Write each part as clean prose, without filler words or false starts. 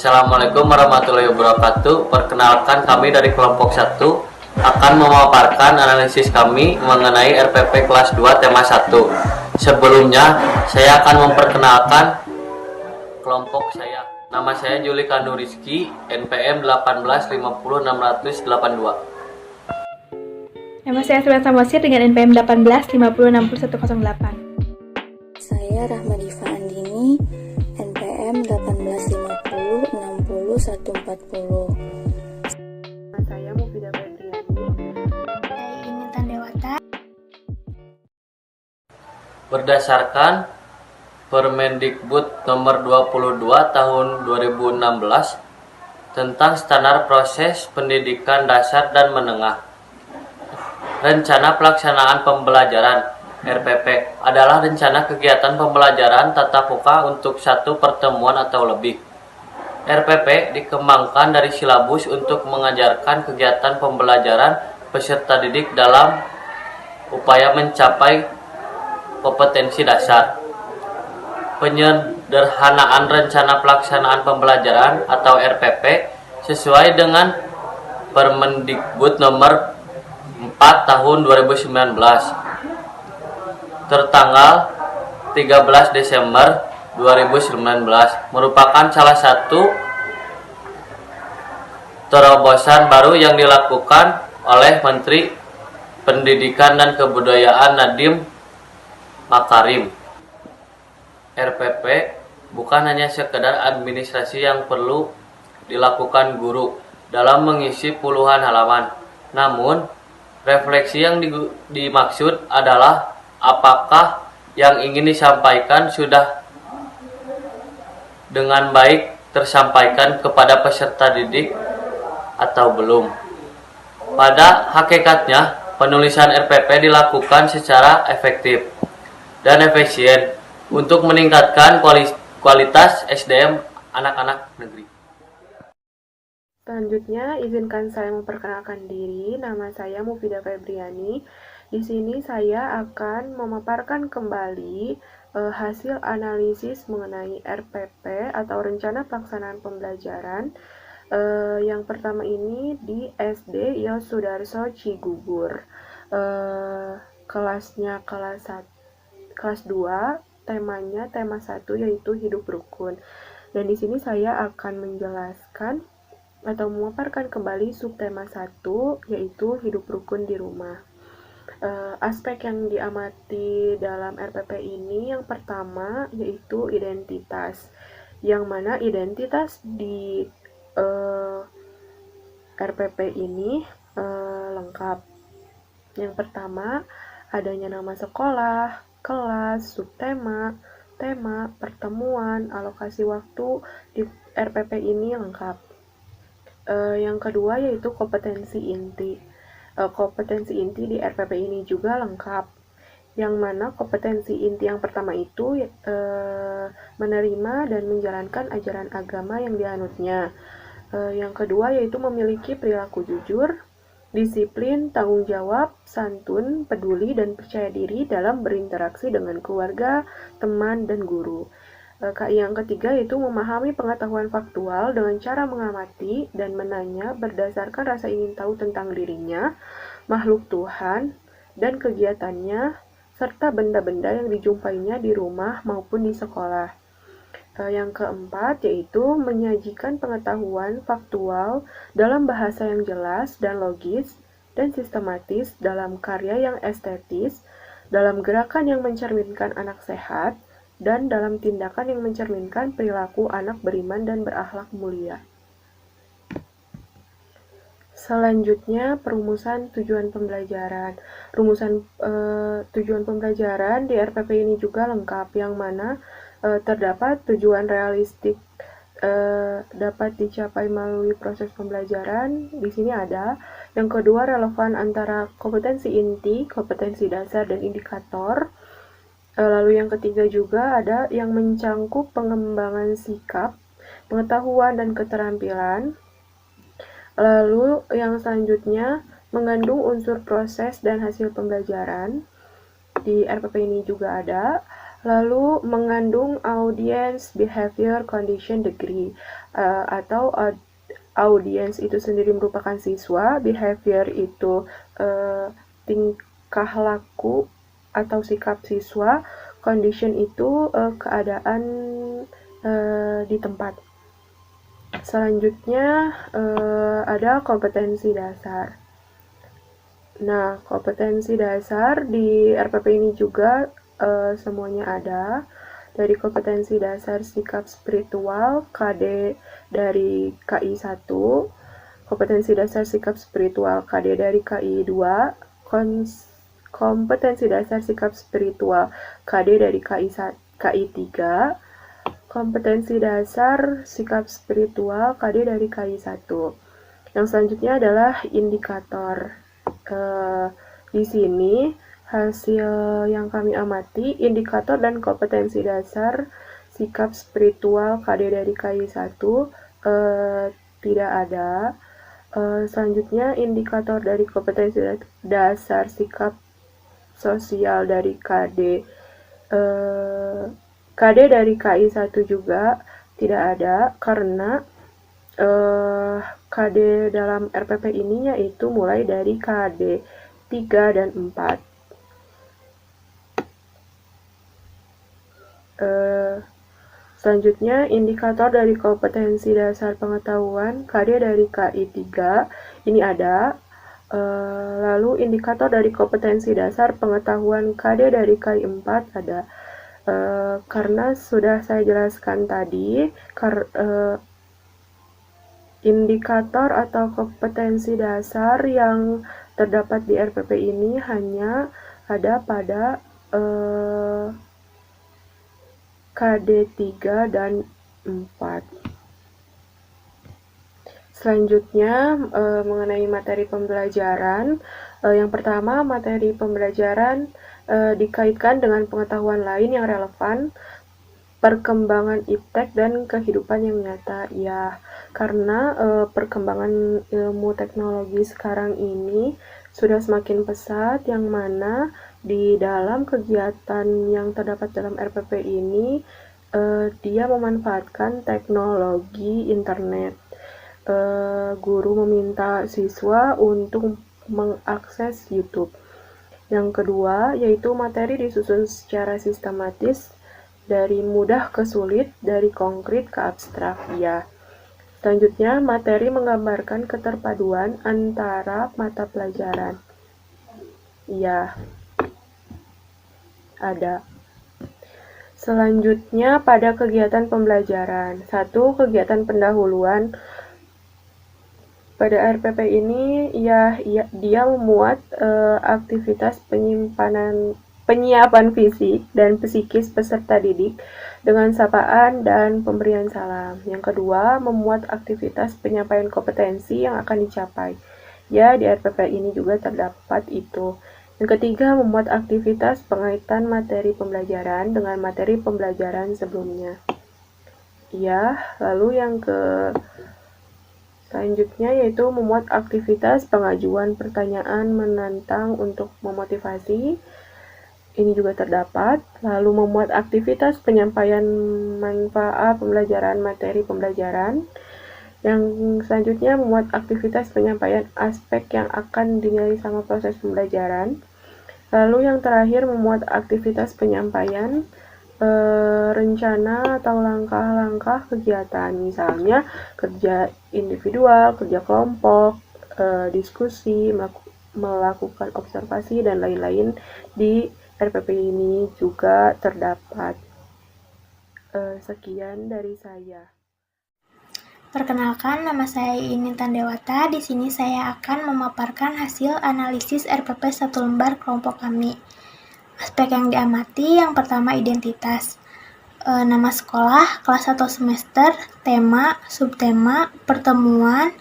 Assalamualaikum warahmatullahi wabarakatuh. Perkenalkan, kami dari kelompok 1 akan memaparkan analisis kami mengenai RPP kelas 2 tema 1. Sebelumnya, saya akan memperkenalkan kelompok saya. Nama saya Juli Kandu Rizky, NPM 1850682. Nama saya Surat Samosir dengan NPM 1850600108. Saya Rahmadifa Andini, NPM 1850600140. Saya Mufidah Febriani Saya Intan Dewata. Berdasarkan Permendikbud nomor 22 tahun 2016 tentang standar proses pendidikan dasar dan menengah, Rencana Pelaksanaan Pembelajaran RPP adalah rencana kegiatan pembelajaran tatap muka untuk satu pertemuan atau lebih. RPP dikembangkan dari silabus untuk mengajarkan kegiatan pembelajaran peserta didik dalam upaya mencapai kompetensi dasar. Penyederhanaan rencana pelaksanaan pembelajaran atau RPP sesuai dengan Permendikbud nomor 4 tahun 2019 tertanggal 13 Desember 2019 merupakan salah satu terobosan baru yang dilakukan oleh Menteri Pendidikan dan Kebudayaan Nadiem Makarim. RPP bukan hanya sekedar administrasi yang perlu dilakukan guru dalam mengisi puluhan halaman, namun refleksi yang dimaksud adalah apakah yang ingin disampaikan sudah dengan baik tersampaikan kepada peserta didik atau belum. Pada hakikatnya, penulisan RPP dilakukan secara efektif dan efisien untuk meningkatkan kualitas SDM anak-anak negeri. Selanjutnya, izinkan saya memperkenalkan diri. Nama saya Mufidah Febriani. Di sini saya akan memaparkan kembali hasil analisis mengenai RPP atau Rencana Pelaksanaan Pembelajaran. Yang pertama ini di SD Yosudarso Cigugur. Kelasnya kelas 2, temanya tema 1 yaitu hidup rukun. Dan di sini saya akan menjelaskan atau memaparkan kembali subtema 1 yaitu hidup rukun di rumah. Aspek yang diamati dalam RPP ini yang pertama yaitu identitas, yang mana identitas di RPP ini lengkap. Yang pertama, adanya nama sekolah, kelas, subtema, tema, pertemuan, alokasi waktu di RPP ini lengkap. Yang kedua yaitu kompetensi inti. Kompetensi inti di RPP ini juga lengkap, yang mana kompetensi inti yang pertama itu menerima dan menjalankan ajaran agama yang dianutnya. Yang kedua yaitu memiliki perilaku jujur, disiplin, tanggung jawab, santun, peduli, dan percaya diri dalam berinteraksi dengan keluarga, teman, dan guru. Yang ketiga yaitu memahami pengetahuan faktual dengan cara mengamati dan menanya berdasarkan rasa ingin tahu tentang dirinya, makhluk Tuhan, dan kegiatannya, serta benda-benda yang dijumpainya di rumah maupun di sekolah. Yang keempat yaitu menyajikan pengetahuan faktual dalam bahasa yang jelas dan logis dan sistematis, dalam karya yang estetis, dalam gerakan yang mencerminkan anak sehat, dan dalam tindakan yang mencerminkan perilaku anak beriman dan berakhlak mulia. Selanjutnya, perumusan tujuan pembelajaran. Rumusan tujuan pembelajaran di RPP ini juga lengkap, yang mana terdapat tujuan realistik dapat dicapai melalui proses pembelajaran. Di sini ada. Yang kedua, relevan antara kompetensi inti, kompetensi dasar, dan indikator. Lalu yang ketiga juga ada yang mencangkup pengembangan sikap, pengetahuan, dan keterampilan. Lalu yang selanjutnya mengandung unsur proses dan hasil pembelajaran. Di RPP ini juga ada. Lalu mengandung audience behavior condition degree, atau audience itu sendiri merupakan siswa, behavior itu tingkah laku atau sikap siswa, condition itu keadaan di tempat. Selanjutnya ada kompetensi dasar. Nah, kompetensi dasar di RPP ini juga semuanya ada. Dari kompetensi dasar sikap spiritual, KD dari KI 1, kompetensi dasar sikap spiritual KD dari KI 2, kompetensi dasar sikap spiritual KD dari KI 3, kompetensi dasar sikap spiritual KD dari KI 1. Yang selanjutnya adalah indikator. Di sini hasil yang kami amati, indikator dan kompetensi dasar sikap spiritual KD dari KI 1 tidak ada. Selanjutnya indikator dari kompetensi dasar sikap sosial dari KD dari KI 1 juga tidak ada, karena KD dalam RPP ini yaitu mulai dari KD 3 dan 4. Selanjutnya, indikator dari kompetensi dasar pengetahuan KD dari KI 3 ini ada. Lalu indikator dari kompetensi dasar pengetahuan KD dari KI 4 ada. Karena sudah saya jelaskan tadi, indikator atau kompetensi dasar yang terdapat di RPP ini hanya ada pada KD 3 dan 4. Selanjutnya mengenai materi pembelajaran. Yang pertama, materi pembelajaran dikaitkan dengan pengetahuan lain yang relevan, perkembangan iptek dan kehidupan yang nyata. Ya, karena perkembangan ilmu teknologi sekarang ini sudah semakin pesat, yang mana di dalam kegiatan yang terdapat dalam RPP ini dia memanfaatkan teknologi internet. Guru meminta siswa untuk mengakses YouTube. Yang kedua, yaitu materi disusun secara sistematis dari mudah ke sulit, dari konkret ke abstrak. Ya. Selanjutnya, materi menggambarkan keterpaduan antara mata pelajaran. Ya, ada. Selanjutnya, pada kegiatan pembelajaran. 1. Kegiatan pendahuluan. Pada RPP ini, dia memuat aktivitas penyiapan fisik dan psikis peserta didik dengan sapaan dan pemberian salam. Yang kedua, memuat aktivitas penyampaian kompetensi yang akan dicapai. Ya, di RPP ini juga terdapat itu. Yang ketiga, memuat aktivitas pengaitan materi pembelajaran dengan materi pembelajaran sebelumnya. Ya, lalu yang selanjutnya yaitu memuat aktivitas pengajuan pertanyaan menantang untuk memotivasi. Ini juga terdapat. Lalu memuat aktivitas penyampaian manfaat pembelajaran materi pembelajaran. Yang selanjutnya memuat aktivitas penyampaian aspek yang akan dinilai sama proses pembelajaran. Lalu yang terakhir memuat aktivitas penyampaian rencana atau langkah-langkah kegiatan, misalnya kerja individual, kerja kelompok, diskusi, melakukan observasi, dan lain-lain di RPP ini juga terdapat. Sekian dari saya. Perkenalkan, nama saya Inintan Dewata. Di sini saya akan memaparkan hasil analisis RPP 1 lembar kelompok kami. Aspek yang diamati, yang pertama identitas. Nama sekolah, kelas atau semester, tema, subtema, pertemuan,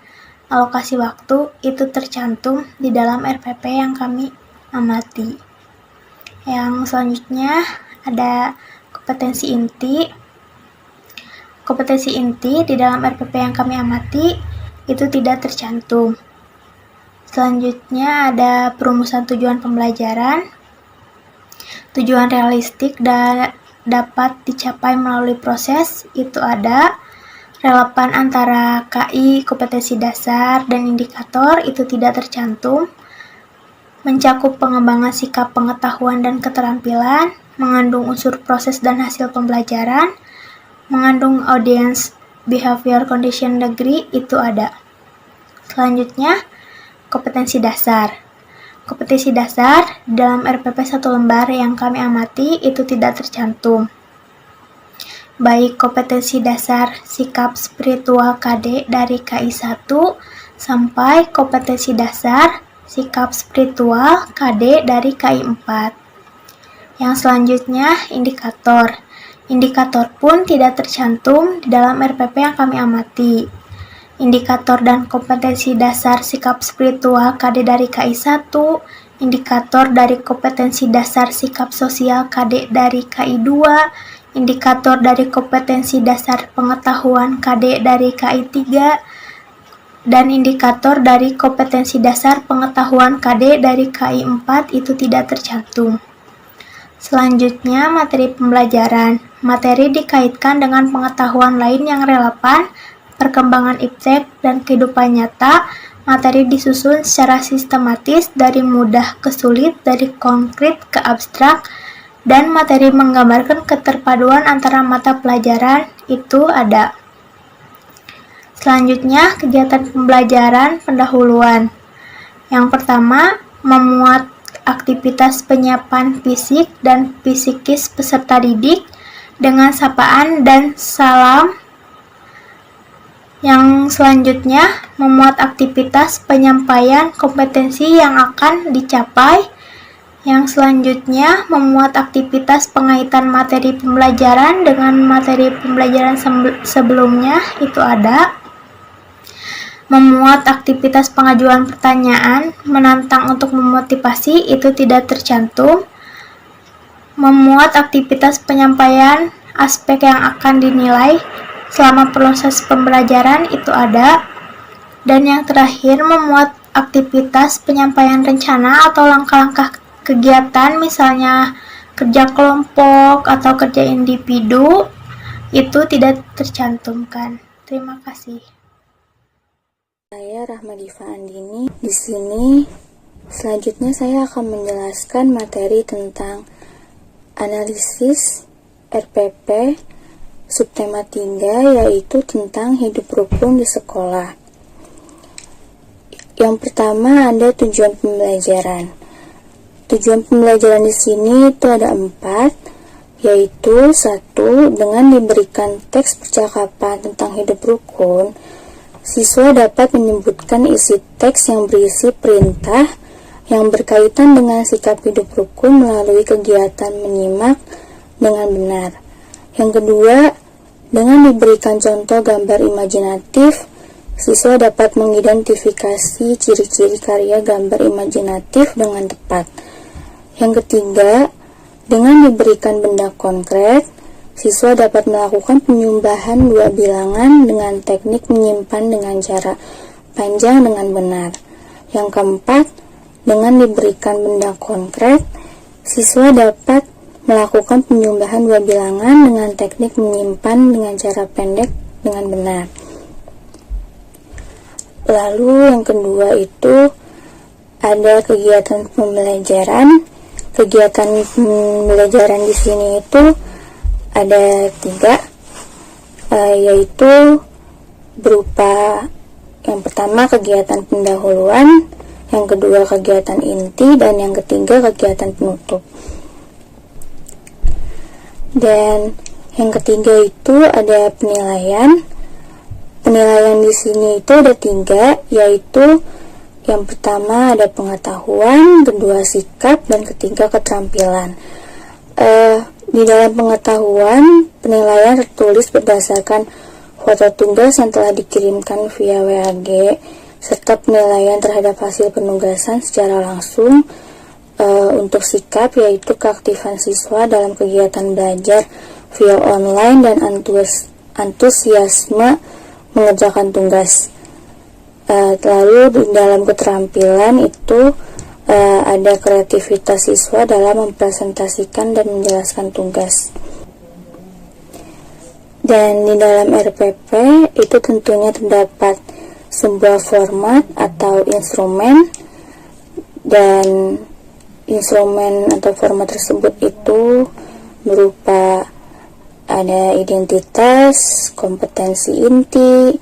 alokasi waktu, itu tercantum di dalam RPP yang kami amati. Yang selanjutnya ada kompetensi inti. Kompetensi inti di dalam RPP yang kami amati itu tidak tercantum. Selanjutnya ada perumusan tujuan pembelajaran, tujuan realistik dapat dicapai melalui proses itu ada relevan antara KI, kompetensi dasar, dan indikator itu tidak tercantum, mencakup pengembangan sikap pengetahuan dan keterampilan, mengandung unsur proses dan hasil pembelajaran, mengandung audience behavior condition degree itu ada. Selanjutnya, kompetensi dasar. Kompetensi dasar dalam RPP 1 lembar yang kami amati itu tidak tercantum. Baik kompetensi dasar sikap spiritual KD dari KI 1 sampai kompetensi dasar sikap spiritual KD dari KI 4. Yang selanjutnya, indikator. Indikator pun tidak tercantum di dalam RPP yang kami amati. Indikator dan kompetensi dasar sikap spiritual KD dari KI 1, indikator dari kompetensi dasar sikap sosial KD dari KI 2, indikator dari kompetensi dasar pengetahuan KD dari KI 3, dan indikator dari kompetensi dasar pengetahuan KD dari KI 4 itu tidak tercantum. Selanjutnya, materi pembelajaran. Materi dikaitkan dengan pengetahuan lain yang relevan, perkembangan iptek, dan kehidupan nyata. Materi disusun secara sistematis dari mudah ke sulit, dari konkret ke abstrak, dan materi menggambarkan keterpaduan antara mata pelajaran itu ada. Selanjutnya, kegiatan pembelajaran pendahuluan. Yang pertama, memuat aktivitas penyiapan fisik dan psikis peserta didik dengan sapaan dan salam. Yang selanjutnya, memuat aktivitas penyampaian kompetensi yang akan dicapai. Yang selanjutnya, memuat aktivitas pengaitan materi pembelajaran dengan materi pembelajaran sebelumnya, itu ada. Memuat aktivitas pengajuan pertanyaan, menantang untuk memotivasi, itu tidak tercantum. Memuat aktivitas penyampaian aspek yang akan dinilai selama proses pembelajaran, itu ada. Dan yang terakhir, memuat aktivitas penyampaian rencana atau langkah-langkah kegiatan, misalnya kerja kelompok atau kerja individu, itu tidak tercantumkan. Terima kasih. Saya Rahma Diva Andini. Di sini selanjutnya saya akan menjelaskan materi tentang analisis RPP subtema 3, yaitu tentang hidup rukun di sekolah. Yang pertama ada tujuan pembelajaran. Tujuan pembelajaran di sini itu ada 4, yaitu 1. Dengan diberikan teks percakapan tentang hidup rukun, siswa dapat menyebutkan isi teks yang berisi perintah yang berkaitan dengan sikap hidup rukun melalui kegiatan menyimak dengan benar. Yang kedua, dengan diberikan contoh gambar imajinatif, siswa dapat mengidentifikasi ciri-ciri karya gambar imajinatif dengan tepat. Yang ketiga, dengan diberikan benda konkret, siswa dapat melakukan penyumbahan dua bilangan dengan teknik menyimpan dengan cara panjang dengan benar. Yang keempat, dengan diberikan benda konkret, siswa dapat melakukan penyumbahan dua bilangan dengan teknik menyimpan dengan cara pendek dengan benar. Lalu yang kedua itu ada kegiatan pembelajaran. Kegiatan pembelajaran di sini itu ada 3, yaitu berupa yang pertama kegiatan pendahuluan, yang kedua kegiatan inti, dan yang ketiga kegiatan penutup. Dan yang ketiga itu ada penilaian. Penilaian di sini itu ada 3, yaitu yang pertama ada pengetahuan, kedua sikap, dan ketiga keterampilan. Di dalam pengetahuan, penilaian tertulis berdasarkan foto tugas yang telah dikirimkan via WAG, serta penilaian terhadap hasil penugasan secara langsung. Untuk sikap, yaitu keaktifan siswa dalam kegiatan belajar via online dan antusiasme mengerjakan tugas. Lalu di dalam keterampilan itu ada kreativitas siswa dalam mempresentasikan dan menjelaskan tugas. Dan di dalam RPP itu tentunya terdapat sebuah format atau instrumen, dan instrumen atau format tersebut itu berupa ada identitas, kompetensi inti,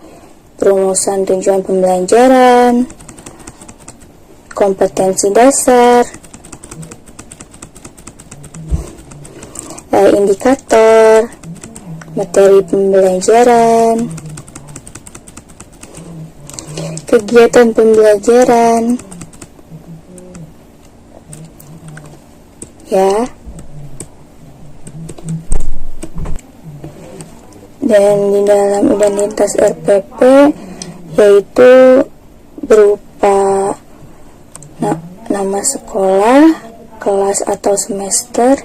perumusan tujuan pembelajaran, kompetensi dasar, indikator, materi pembelajaran, kegiatan pembelajaran, ya. Dan di dalam identitas RPP yaitu berupa nama sekolah, kelas atau semester,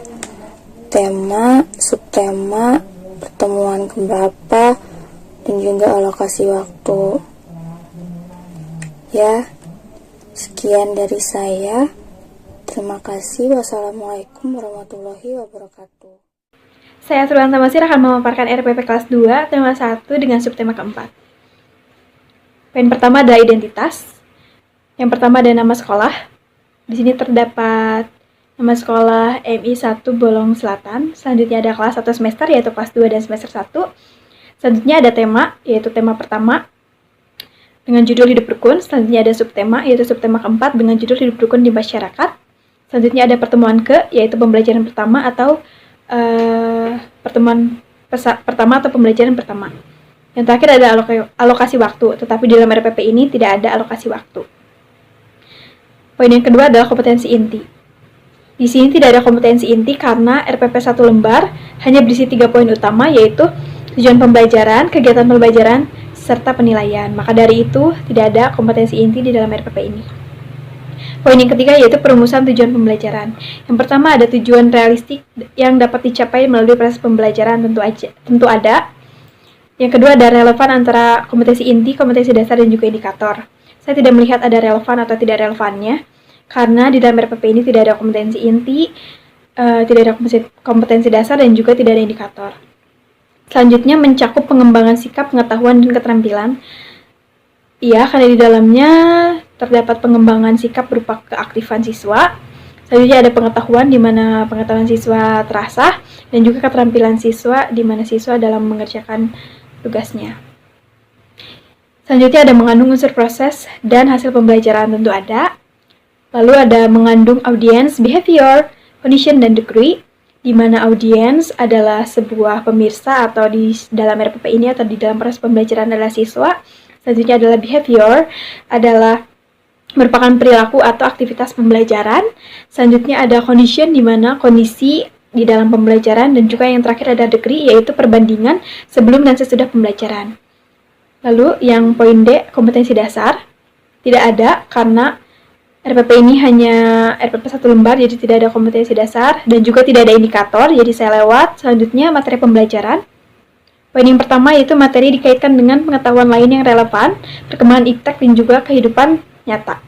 tema, subtema, pertemuan keberapa, dan juga alokasi waktu. Ya, sekian dari saya. Terima kasih. Wassalamualaikum warahmatullahi wabarakatuh. Saya Truan Tamasir akan memaparkan RPP kelas 2, tema 1 dengan subtema keempat. Poin pertama adalah identitas. Yang pertama ada nama sekolah. Di sini terdapat nama sekolah MI 1 Bolong Selatan. Selanjutnya ada kelas atau semester, yaitu kelas 2 dan semester 1. Selanjutnya ada tema, yaitu tema pertama dengan judul hidup rukun. Selanjutnya ada subtema, yaitu subtema keempat dengan judul hidup rukun di masyarakat. Selanjutnya ada pertemuan yaitu pembelajaran pertama atau pertemuan pertama atau pembelajaran pertama. Yang terakhir ada alokasi waktu, tetapi di dalam RPP ini tidak ada alokasi waktu. Poin yang kedua adalah kompetensi inti. Di sini tidak ada kompetensi inti karena RPP 1 lembar hanya berisi 3 poin utama, yaitu tujuan pembelajaran, kegiatan pembelajaran, serta penilaian. Maka dari itu tidak ada kompetensi inti di dalam RPP ini. Poin yang ketiga yaitu perumusan tujuan pembelajaran. Yang pertama ada tujuan realistik yang dapat dicapai melalui proses pembelajaran, tentu ada. Yang kedua ada relevan antara kompetensi inti, kompetensi dasar, dan juga indikator. Saya tidak melihat ada relevan atau tidak relevannya, karena di dalam RPP ini tidak ada kompetensi inti, tidak ada kompetensi dasar, dan juga tidak ada indikator. Selanjutnya mencakup pengembangan sikap, pengetahuan, dan keterampilan. Iya, karena di dalamnya terdapat pengembangan sikap berupa keaktifan siswa. Selanjutnya ada pengetahuan di mana pengetahuan siswa terasah, dan juga keterampilan siswa di mana siswa dalam mengerjakan tugasnya. Selanjutnya ada mengandung unsur proses dan hasil pembelajaran, tentu ada. Lalu ada mengandung audience, behavior, condition, dan degree, di mana audience adalah sebuah pemirsa atau di dalam RPP ini atau di dalam proses pembelajaran adalah siswa. Selanjutnya adalah behavior, adalah merupakan perilaku atau aktivitas pembelajaran. Selanjutnya ada condition, di mana kondisi di dalam pembelajaran, dan juga yang terakhir ada degree, yaitu perbandingan sebelum dan sesudah pembelajaran. Lalu yang poin D, kompetensi dasar, tidak ada karena RPP ini hanya RPP 1 lembar, jadi tidak ada kompetensi dasar, dan juga tidak ada indikator, jadi saya lewat. Selanjutnya materi pembelajaran. Poin yang pertama yaitu materi dikaitkan dengan pengetahuan lain yang relevan, perkembangan iptek, dan juga kehidupan nyata.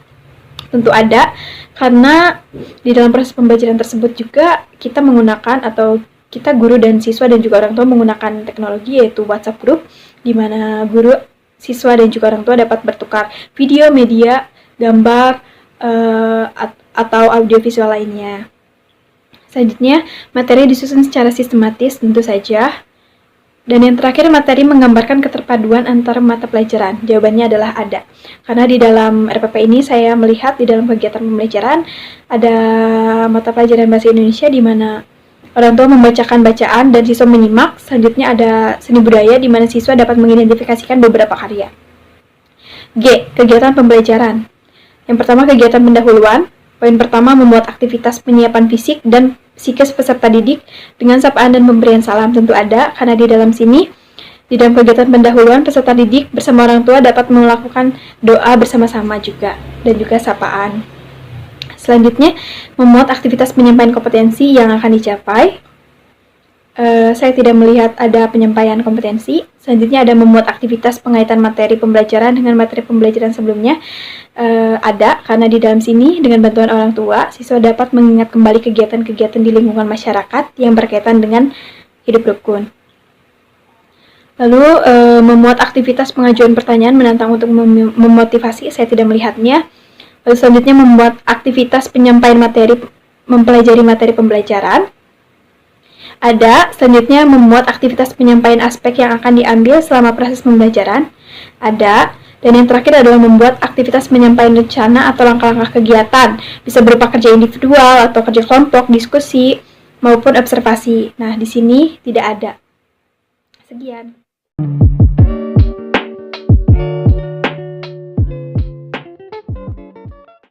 Tentu ada, karena di dalam proses pembelajaran tersebut juga kita menggunakan, atau kita guru dan siswa dan juga orang tua menggunakan teknologi, yaitu WhatsApp group, di mana guru, siswa, dan juga orang tua dapat bertukar video, media, gambar, atau audiovisual lainnya. Selanjutnya, materi disusun secara sistematis, tentu saja. Dan yang terakhir, materi menggambarkan keterpaduan antara mata pelajaran. Jawabannya adalah ada. Karena di dalam RPP ini saya melihat di dalam kegiatan pembelajaran ada mata pelajaran bahasa Indonesia di mana orang tua membacakan bacaan dan siswa menyimak. Selanjutnya ada seni budaya di mana siswa dapat mengidentifikasikan beberapa karya. G. Kegiatan pembelajaran. Yang pertama, kegiatan pendahuluan. Poin pertama, membuat aktivitas penyiapan fisik dan psikis peserta didik dengan sapaan dan pemberian salam, tentu ada, karena di dalam sini, di dalam kegiatan pendahuluan, peserta didik bersama orang tua dapat melakukan doa bersama-sama juga, dan juga sapaan. Selanjutnya, memuat aktivitas penyampaian kompetensi yang akan dicapai. Saya tidak melihat ada penyampaian kompetensi. Selanjutnya ada memuat aktivitas pengaitan materi pembelajaran dengan materi pembelajaran sebelumnya. Ada, karena di dalam sini dengan bantuan orang tua, siswa dapat mengingat kembali kegiatan-kegiatan di lingkungan masyarakat yang berkaitan dengan hidup rukun. Lalu memuat aktivitas pengajuan pertanyaan menantang untuk memotivasi, saya tidak melihatnya. Lalu selanjutnya membuat aktivitas penyampaian materi, mempelajari materi pembelajaran. Ada, selanjutnya memuat aktivitas penyampaian aspek yang akan diambil selama proses pembelajaran. Ada, dan yang terakhir adalah membuat aktivitas penyampaian rencana atau langkah-langkah kegiatan. Bisa berupa kerja individual atau kerja kelompok, diskusi, maupun observasi. Nah, di sini tidak ada. Sekian.